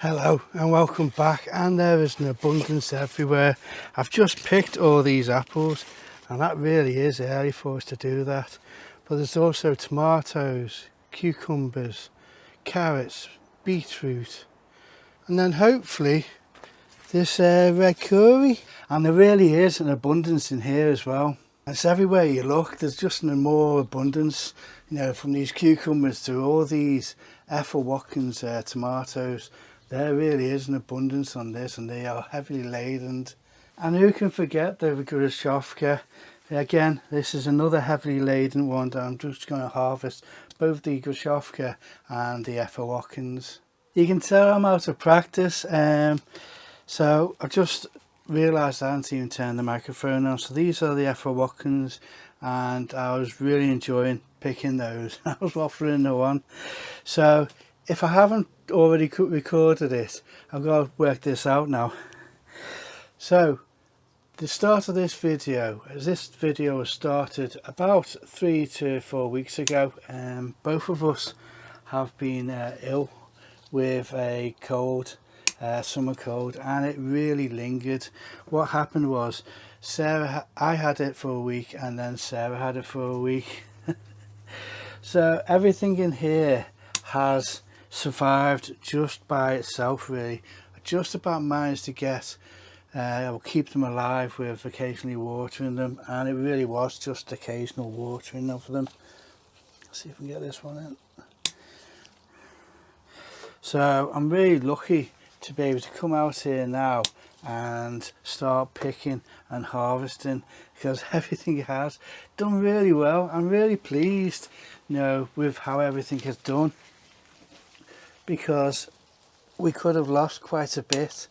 Hello and welcome back, and there is an abundance everywhere. I've just picked all these apples, and that really is early for us to do that, but there's also tomatoes, cucumbers, carrots, beetroot, and then hopefully this red curry. And there really is an abundance in here as well. It's everywhere you look, there's just no more abundance, from these cucumbers to all these Ethel Watkins tomatoes. There really is an abundance on this, and they are heavily laden. And who can forget the Grushovka? Again, this is another heavily laden one that I'm just going to harvest, both the Grushovka and the Ethel Watkins. You can tell I'm out of practice, so I just realised I hadn't even turned the microphone on. So these are the Ethel Watkins, and I was really enjoying picking those. I was waffling the one. So if I haven't already recorded it, I've got to work this out now. So the start of this video was started about 3 to 4 weeks ago. Both of us have been ill with a cold, summer cold, and it really lingered. What happened was I had it for a week, and then Sarah had it for a week. So everything in here has survived just by itself, really. I just about managed to get or keep them alive with occasionally watering them, and it really was just occasional watering of them. Let's see if we can get this one in. So I'm really lucky to be able to come out here now and start picking and harvesting, because everything has done really well. I'm really pleased, with how everything has done, because we could have lost quite a bit.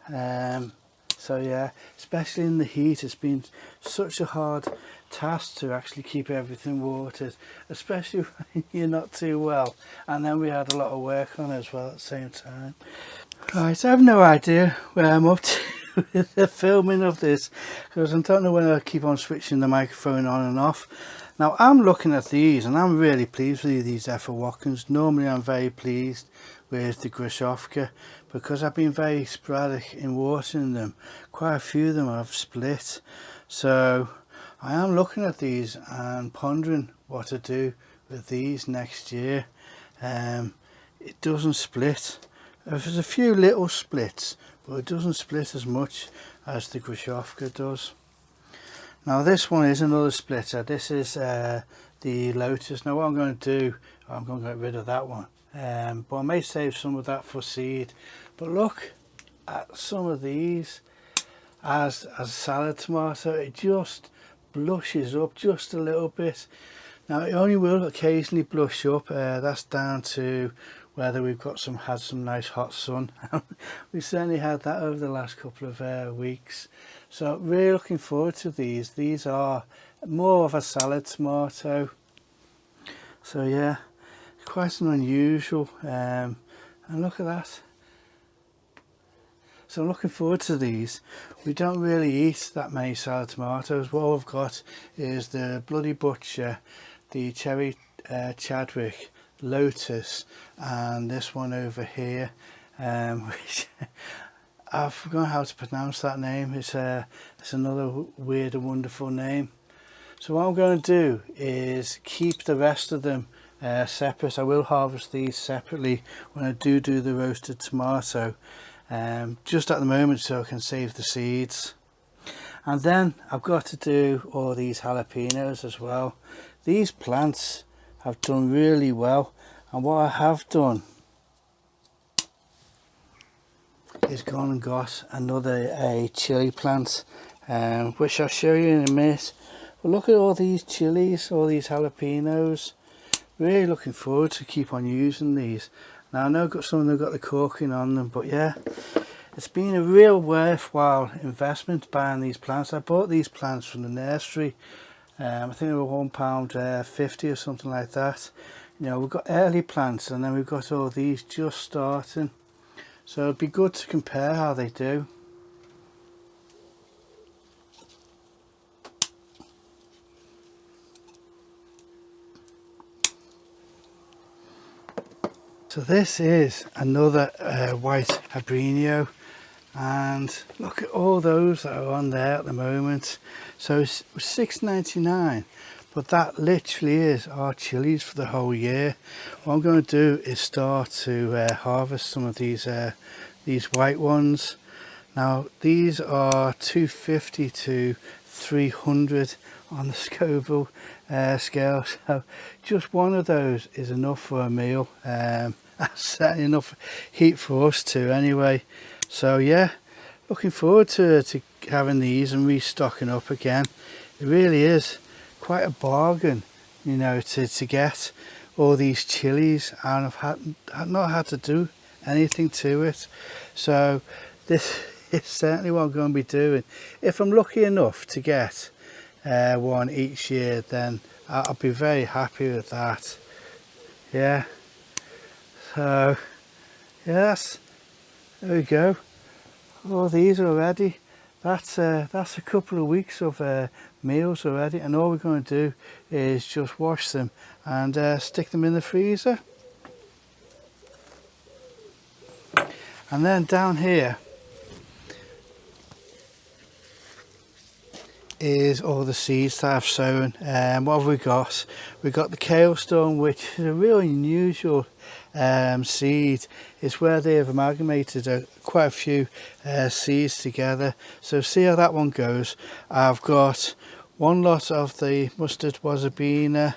So yeah, especially in the heat, it's been such a hard task to actually keep everything watered, especially when you're not too well, and then we had a lot of work on as well at the same time. Right, I have no idea where I'm up to with the filming of this, because I don't know when I keep on switching the microphone on and off. Now I'm looking at these, and I'm really pleased with these Ethel Watkins. Normally I'm very pleased with the Grushovka, because I've been very sporadic in watering them. Quite a few of them have split, so I am looking at these and pondering what to do with these next year. It doesn't split. There's a few little splits, but it doesn't split as much as the Grushovka does. Now this one is another splitter. This is the Lotus. Now what I'm going to do, I'm going to get rid of that one, but I may save some of that for seed. But look at some of these as a salad tomato. It just blushes up just a little bit. Now it only will occasionally blush up. That's down to whether we've got had some nice hot sun. We certainly had that over the last couple of weeks. So really looking forward to these. These are more of a salad tomato. So yeah, quite an unusual. And look at that. So I'm looking forward to these. We don't really eat that many salad tomatoes. What we've got is the Bloody Butcher, the Cherry Chadwick, Lotus, and this one over here, which I've forgotten how to pronounce that name. It's another weird and wonderful name. So what I'm going to do is keep the rest of them separate. I will harvest these separately when I do the roasted tomato, just at the moment, so I can save the seeds. And then I've got to do all these jalapenos as well. These plants have done really well, and what I have done is gone and got a chili plant, which I'll show you in a minute. But look at all these chilies, all these jalapenos. Really looking forward to keep on using these. Now I know some of them got the corking on them, but yeah, it's been a real worthwhile investment buying these plants. I bought these plants from the nursery. I think they were £1.50 or something like that. We've got early plants, and then we've got all these just starting. So it'd be good to compare how they do. So this is another white habanero, and look at all those that are on there at the moment. So it's $6.99, but that literally is our chilies for the whole year. What I'm going to do is start to harvest some of these white ones. Now these are 250 to 300 on the Scoville scale, so just one of those is enough for a meal. That's enough heat for us too anyway. So yeah, looking forward to having these and restocking up again. It really is quite a bargain, you know, to get all these chilies, and I've not had to do anything to it. So this is certainly what I'm going to be doing. If I'm lucky enough to get one each year, then I'll be very happy with that. Yeah, so yes, there we go. All these already. That's a couple of weeks of meals already, and all we're going to do is just wash them and stick them in the freezer. And then down here is all the seeds that I've sown. What have we got? We've got the kale stone, which is a really unusual seed. It's where they have amalgamated quite a few seeds together. So see how that one goes. I've got one lot of the mustard wasabina,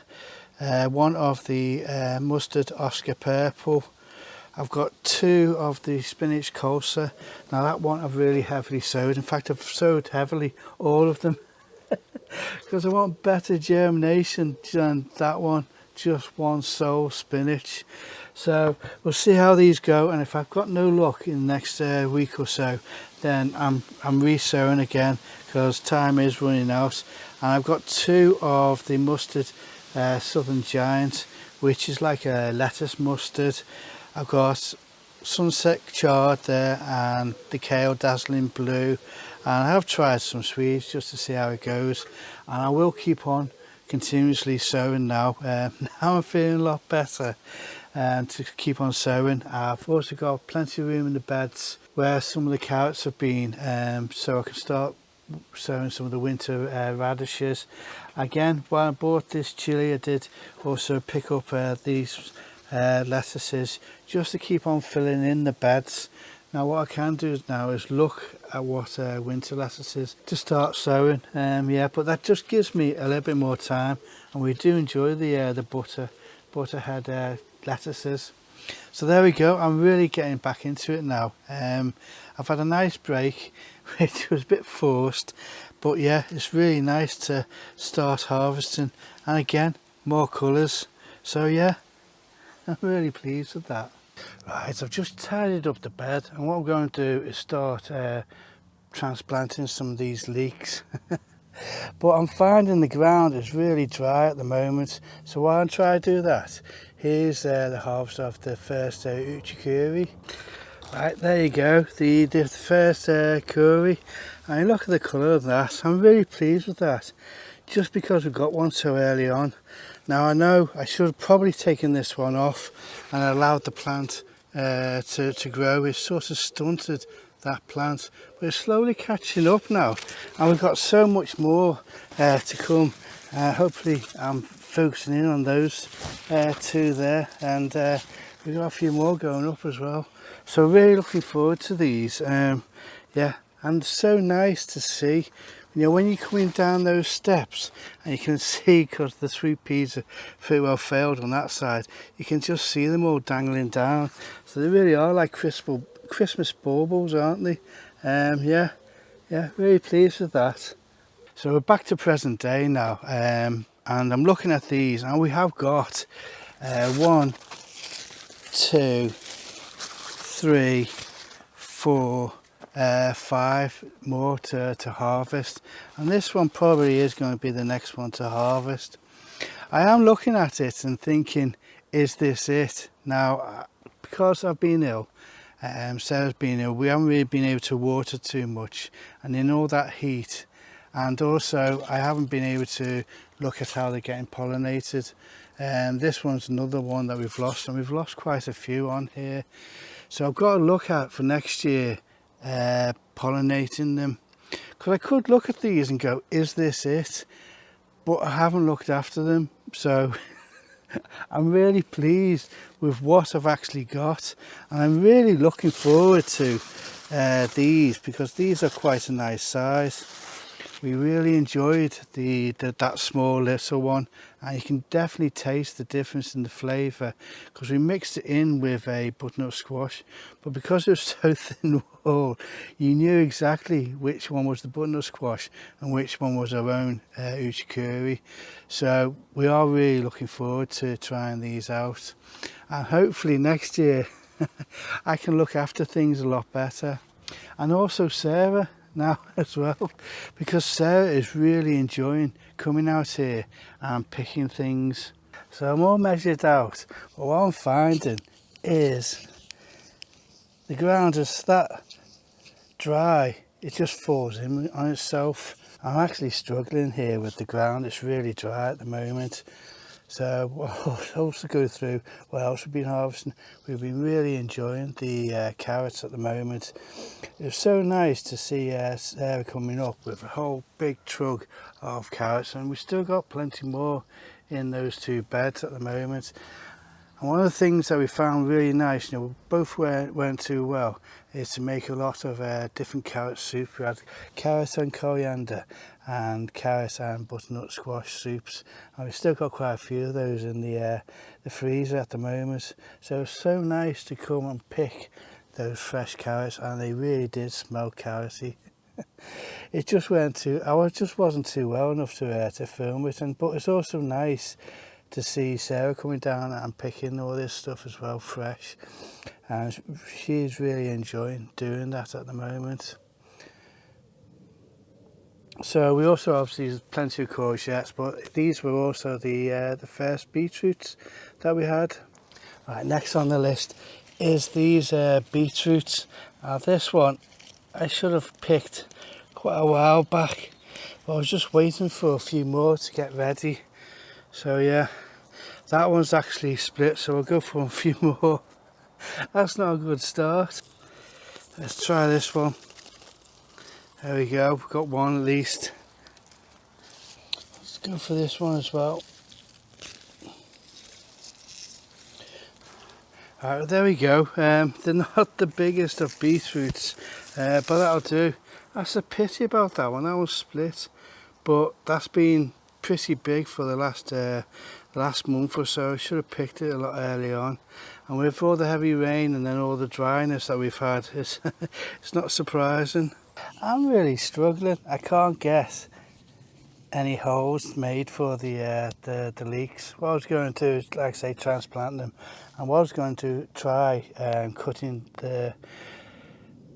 one of the mustard Oscar purple. I've got two of the spinach colza. Now that one I've really heavily sowed. In fact, I've sowed heavily all of them because I want better germination than that one, just one sole spinach. So we'll see how these go, and if I've got no luck in the next week or so, then I'm re-sowing again, because time is running out. And I've got two of the mustard Southern Giant, which is like a lettuce mustard. I've got Sunset Chard there and the Kale Dazzling Blue, and I have tried some Swedes just to see how it goes, and I will keep on continuously sowing now. Now I'm feeling a lot better, and to keep on sowing. I've also got plenty of room in the beds where some of the carrots have been, so I can start sowing some of the winter radishes. Again, when I bought this chili, I did also pick up these lettuces just to keep on filling in the beds. Now what I can do now is look at what winter lettuces to start sowing. Yeah, but that just gives me a little bit more time, and we do enjoy the butterhead lettuces. So there we go, I'm really getting back into it now. I've had a nice break, which was a bit forced, but yeah, it's really nice to start harvesting, and again, more colours. So yeah, I'm really pleased with that. Right, I've just tidied up the bed, and what I'm going to do is start transplanting some of these leeks. But I'm finding the ground is really dry at the moment, so while I try to do that, here's the harvest of the first uchikuri. Right, there you go, the first curry, and look at the colour of that. I'm really pleased with that, just because we got one so early on. Now I know I should have probably taken this one off and allowed the plant to grow. It's sort of stunted that plant, but it's slowly catching up now, and we've got so much more to come. Hopefully I'm focusing in on those two there, and we've got a few more going up as well. So really looking forward to these. Yeah, and so nice to see, you know, when you're coming down those steps, and you can see, because the sweet peas are pretty well failed on that side, you can just see them all dangling down. So they really are like Christmas baubles, aren't they? Yeah, really pleased with that. So we're back to present day now, and I'm looking at these, and we have got 1, 2, 3, 4, 5 more to harvest, and this one probably is going to be the next one to harvest. I am looking at it and thinking, is this it? Now, because I've been ill, Sarah's been ill, we haven't really been able to water too much, and in all that heat, and also I haven't been able to look at how they're getting pollinated. This one's another one that we've lost, and we've lost quite a few on here. So I've got to look at for next year pollinating them, because I could look at these and go, is this it? But I haven't looked after them, so I'm really pleased with what I've actually got, and I'm really looking forward to these, because these are quite a nice size. We really enjoyed that small little one, and you can definitely taste the difference in the flavour, because we mixed it in with a butternut squash, but because it was so thin walled, you knew exactly which one was the butternut squash and which one was our own uchikuri. So we are really looking forward to trying these out, and hopefully next year I can look after things a lot better. And also Sarah now as well, because Sarah is really enjoying coming out here and picking things. So I'm all measured out, but what I'm finding is the ground is that dry, it just falls in on itself. I'm actually struggling here with the ground, it's really dry at the moment. So what else to go through, what else we've been harvesting. We've been really enjoying the carrots at the moment. It was so nice to see Sarah coming up with a whole big trug of carrots, and we've still got plenty more in those two beds at the moment. And one of the things that we found really nice, both weren't too well, is to make a lot of different carrot soup. We had carrot and coriander and carrot and butternut squash soups, and we've still got quite a few of those in the freezer at the moment. So it's so nice to come and pick those fresh carrots, and they really did smell carroty. It just wasn't too well enough to film it, but it's also nice to see Sarah coming down and picking all this stuff as well, fresh, and she's really enjoying doing that at the moment. So we also obviously have plenty of courgettes, but these were also the first beetroots that we had. Right, next on the list is these beetroots. Now this one I should have picked quite a while back, but I was just waiting for a few more to get ready. So yeah, that one's actually split, so I'll go for a few more. That's not a good start. Let's try this one. There we go, we've got one at least. Let's go for this one as well. Alright, there we go. They're not the biggest of beetroots, but that'll do. That's a pity about that one. That one's split, but that's been pretty big for the last month or so. I should have picked it a lot earlier on, and with all the heavy rain and then all the dryness that we've had, it's not surprising. I'm really struggling. I can't get any holes made for the leeks. What I was going to do is, like I say, transplant them, and what I was going to try cutting the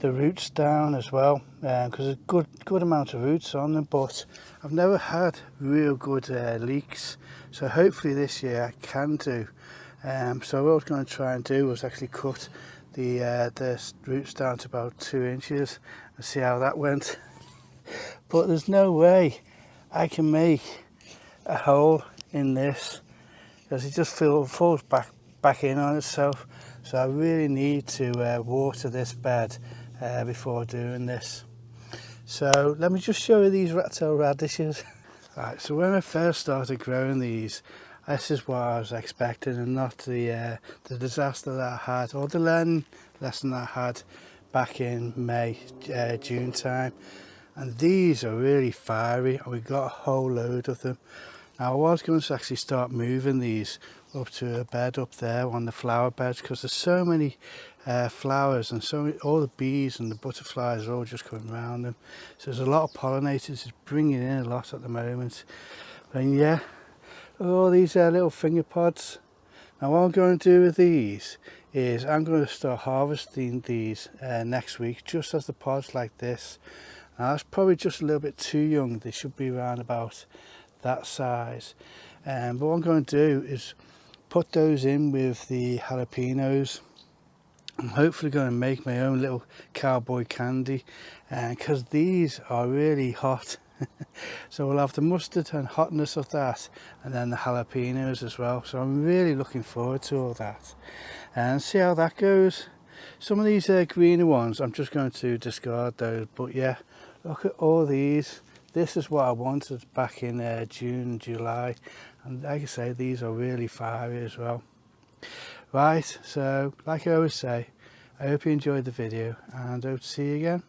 roots down as well, because there's a good amount of roots on them, but I've never had real good leeks, so hopefully this year I can do. So what I was going to try and do was actually cut the roots down to about 2 inches and see how that went. But there's no way I can make a hole in this, because it just falls back in on itself. So I really need to water this bed before doing this. So let me just show you these rat-tailed radishes. Right, so when I first started growing these, this is what I was expecting, and not the disaster that I had, or the learning lesson that I had back in May, June time. And these are really fiery, and we got a whole load of them. Now I was going to actually start moving these up to a bed up there on the flower beds, because there's so many flowers, and all the bees and the butterflies are all just coming around them. So there's a lot of pollinators, it's bringing in a lot at the moment. And yeah, all these little finger pods. Now what I'm going to do with these is I'm going to start harvesting these next week, just as the pods like this. Now that's probably just a little bit too young. They should be around about that size. But what I'm going to do is put those in with the jalapenos. I'm hopefully going to make my own little cowboy candy, because these are really hot So we'll have the mustard and hotness of that, and then the jalapenos as well. So I'm really looking forward to all that and see how that goes. Some of these greener ones I'm just going to discard those, but yeah, look at all these. This is what I wanted back in June, July, and like I say, these are really fiery as well. Right, so like I always say, I hope you enjoyed the video and I hope to see you again.